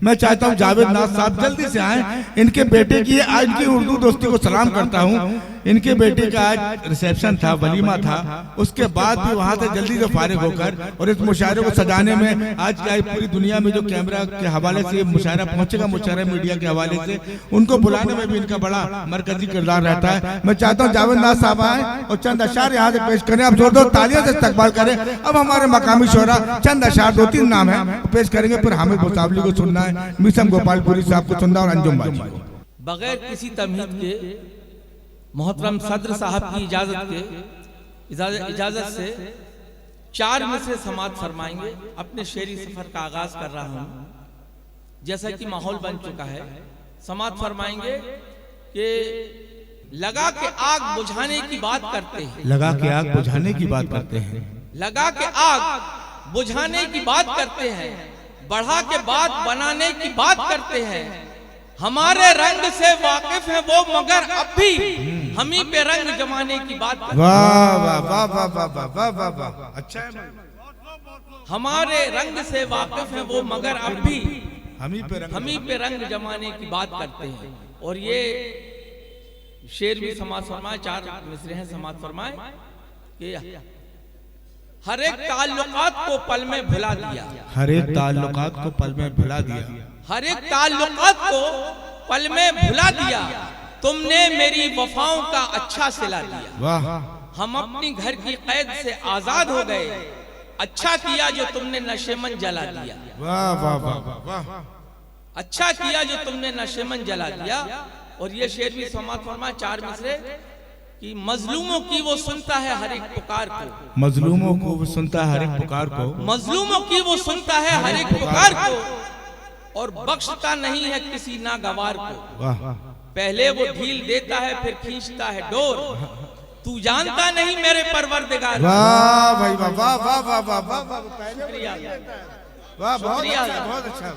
मैं चाहता हूँ जावेद नाज साहब जल्दी से आए। इनके बेटे की आज की उर्दू दोस्ती को सलाम करता हूँ। इनके बेटे का आज रिसेप्शन था, वलीमा था, उसके बाद भी वहाँ से जल्दी से फारिग होकर और इस मुशायरे को सजाने में आज क्या पूरी दुनिया में जो कैमरा के हवाले से मुशायरा पहुंचेगा, मुशायरा मीडिया के हवाले से उनको बुलाने में भी इनका बड़ा मरकजी किरदार रहता है। मैं चाहता हूँ जावेद नाज साहब आए और चंद अशार यहाँ से पेश करें। अब जोरदार तालियों से इस्तकबाल करें। अब हमारे मकामी शोरा चंद अशार 2-3 नाम है पेश करेंगे, फिर हामिद मुसावली को सुनना है, मिसम गोपालपुरी साहब को सुनना और अंजुम बाजी को। बगैर किसी तमहीद के मोहतरम सदर साहब की इजाजत से 4 मिसरे समात फरमाएंगे। अपने शेरी सफर का आगाज कर रहा हूँ। जैसा कि माहौल बन चुका है, समात फरमाएंगे कि लगा के आग बुझाने की बात करते हैं, लगा के आग बुझाने की बात करते हैं, लगा के आग बुझाने की बात करते हैं, बढ़ा के बात बनाने की बात करते हैं। हमारे रंग से वाकिफ है वो मगर अब भी हम ही पे रंग जमाने की बात करते हैं। वाह वाह वाह वाह वाह वाह वाह वाह, अच्छा है। हमारे रंग से वाकिफ है वो मगर अब भी हम ही पे रंग जमाने की बात करते हैं। और ये शेर भी समाज फरमाए, 4 मिसरे हैं समाज फरमाए कि हर एक ताल्लुकात को पल में भुला दिया, हर एक ताल्लुकात को पल में भुला दिया, हर एक ताल्लुकात को पल में भुला दिया। तुमने मेरी वफाओं का अच्छा सिला दिया। वाह, हम अपनी घर की कैद से आजाद हो गए। अच्छा किया जो तुमने नशेमन जला दिया। वाह वाह वाह वाह, अच्छा किया जो तुमने नशेमन जला दिया। और ये शेर भी समाज फरमाए 4 मिसरे कि मजलूमों की वो सुनता है हर एक पुकार को, मजलूमों को वो सुनता है हर एक पुकार को, मजलूमों की वो सुनता है हर एक पुकार को और बख्शता नहीं है किसी नागवार को। वाह, पहले वो ढील देता है फिर खींचता है डोर। तू जानता नहीं मेरे परवरदिगार। वाह भाई वाह वाह वाह वाह वाह वाह वाह, शुक्रिया, वाह बहुत अच्छा बहुत अच्छा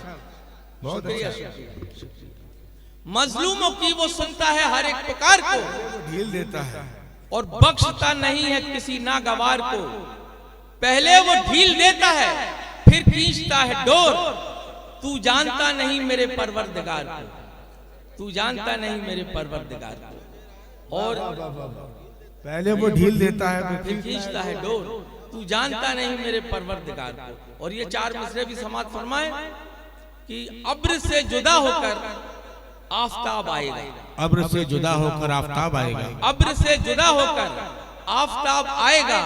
बहुत अच्छा। मजलूमों की वो सुनता है हर एक पुकार को, ढील देता है और बख्शता नहीं है किसी नागवार को। पहले वो ढील देता है फिर खींचता है डोर। तू जानता नहीं मेरे परवरदिगार को, तू जानता नहीं मेरे परवरदिगार को। और पहले वो ढील देता है फिर खींचता है डोर। तू जानता नहीं मेरे परवरदिगार को। और ये 4 मिसरे भी समाज फरमाए कि अब्र से जुदा होकर आफताब आएगा, अब्र से जुदा होकर आफताब आएगा, अब्र से जुदा होकर आफताब आएगा।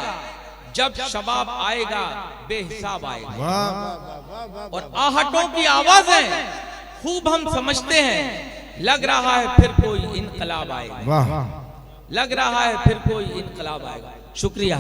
जब शबाब आएगा बेहिसाब आएगा। वाह, और आहटों की आवाजें खूब हम समझते हैं। लग रहा है फिर कोई इनकलाब आएगा, वाह, लग रहा है फिर कोई इनकलाब आएगा। शुक्रिया।